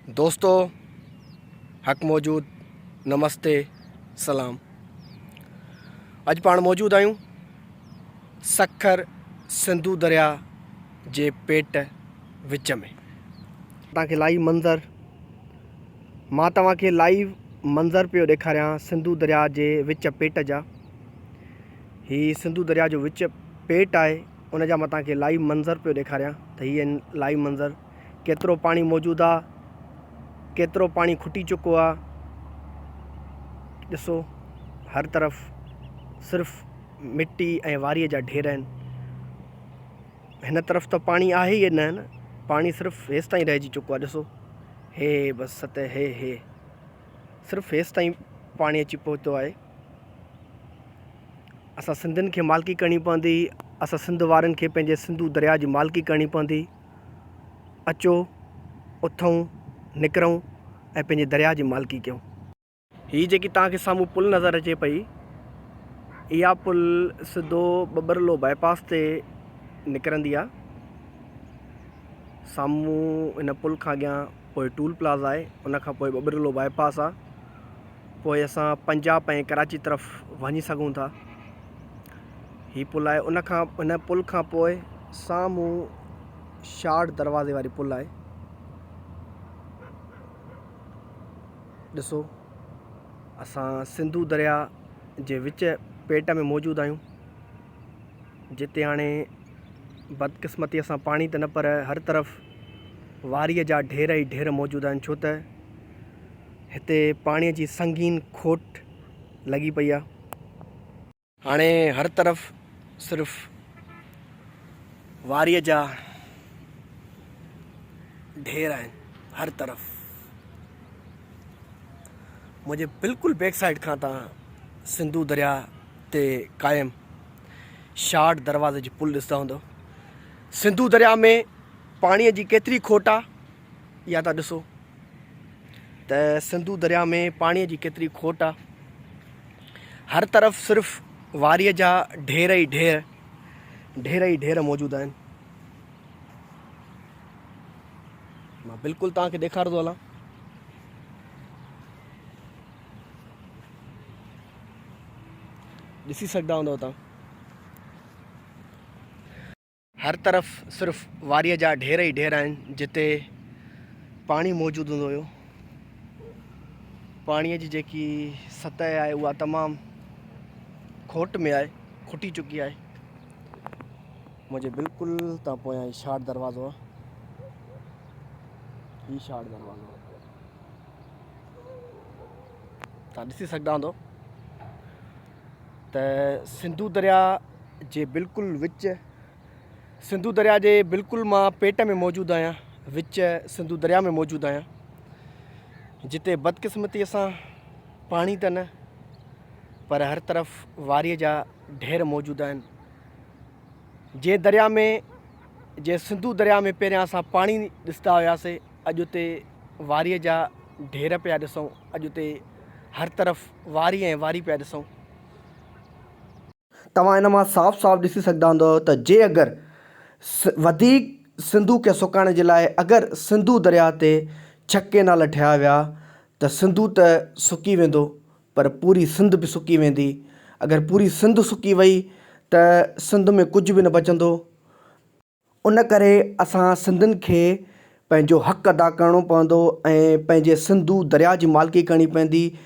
दोस्तों हक़ मौजूद नमस्ते सलाम। अज पाण मौजूद आयूं सखर सिंधु दरिया जे पेट विच में। तव्हांखे लाइव मंज़र पियो ॾेखारियां सिंधु दरिया जे विच पेट जा। ही सिंधु दरिया जो विच पेट आहे, उन जा मां तव्हांखे लाइव मंज़र पियो ॾेखारियां त हीअ लाइव मंज़र केतिरो पाणी मौजूदु आहे, केतिरो पाणी खुटी चुको आहे। ॾिसो हर तरफ़ सिर्फ़ु मिट्टी ऐं वारीअ जा ढेर आहिनि। हिन तरफ़ त पाणी आहे ई न, पाणी सिर्फ़ु हेसि ताईं रहिजी चुको आहे। ॾिसो हे बसि सतह हे सिर्फ़ु हेसि ताईं पाणी अची पहुतो आहे। असां सिंधियुनि खे मालिकी करणी पवंदी, असां सिंध वारनि खे पंहिंजे सिंधु दरिया जी मालिकी करणी पवंदी। अचो उथूं निकिरूं ऐं पंहिंजे दरिया जी मालिकी कयूं। हीअ जेकी तव्हांखे साम्हूं पुल नज़र अचे पई, इहा पुल सिधो बबरलो बाईपास ते निकिरंदी आहे। साम्हूं इन पुल खां अॻियां पोइ टूल प्लाज़ा आहे, उन खां पोइ बबरलो बाईपास आहे। पोइ असां पंजाब ऐं कराची तरफ़ वञी सघूं था। हीअ पुल आहे, उन पुल खां पोइ साम्हूं शार्ट दरवाज़े वारी पुल आहे। ॾिसो असां सिंधु दरिया जे विच पेट में मौजूदु आहियूं, जिते हाणे बदकिस्मतीअ सां पाणी त न पर हर तरफ़ वारीअ जा ढेर ई ढेर मौजूदु आहिनि, छो त हिते पाणीअ जी संगीन खोट लॻी पई आहे। हाणे हर तरफ़ सिर्फ़ु वारीअ जा ढेर आहिनि हर तरफ़। मुंहिंजे बिल्कुलु बैक साइड खां तव्हां सिंधु दरिया ते क़ाइमु शार्ट दरवाज़े जी पुल ॾिसंदा हूंदव। सिंधु दरिया में पाणीअ जी केतिरी खोट आहे इहा था ॾिसो त सिंधु दरिया में पाणीअ जी केतिरी खोट आहे। हर तरफ़ सिर्फ़ु वारीअ जा ढेर ई ढेर मौजूदु आहिनि। मां बिल्कुलु तव्हांखे ॾेखारंदो हलां। ॾिसी सघंदा हूंदव तव्हां, हर तरफ़ सिर्फ़ु वारीअ जा ढेर ई ढेर आहिनि जिते पाणी मौजूदु हूंदो हुयो। पाणीअ जी जेकी सतह आहे उहा तमामु खोट में आहे, खुटी चुकी आहे। मुंहिंजे बिल्कुलु तव्हां पोयां ही शार्ट दरवाज़ो आहे, ही शार्ट दरवाज़ो तव्हां ॾिसी सघंदा हूंदव त सिंधु दरिया जे बिल्कुलु विच, सिंधु दरिया जे बिल्कुलु मां पेट में मौजूदु आहियां, विच सिंधु दरिया में मौजूदु आहियां, जिते बदकिस्मतीअ सां पाणी त न पर हर तरफ़ वारीअ जा ढेर मौजूदु आहिनि। जे सिंधु दरिया में पहिरियां असां पाणी ॾिसंदा हुआसीं, अॼु उते वारीअ जा ढेर पिया ॾिसूं। अॼु उते हर तरफ़ वारी ऐं वारी पिया ॾिसूं। तव्हां इन मां साफ़ ॾिसी सघंदा हूंदव त जे अगरि वधीक सिंधु खे सुकाइण जे लाइ अगरि सिंधु दरिया ते छह केनाल ठहिया विया त सिंधु त सुकी वेंदो, पर पूरी सिंध बि सुकी वेंदी। अगरि पूरी सिंध सुकी वई त सिंध में कुझु बि न बचंदो। उन करे असां सिंधियुनि खे पंहिंजो हक़ अदा करिणो पवंदो ऐं पंहिंजे सिंधु दरिया जी मालिकी करणी पवंदी।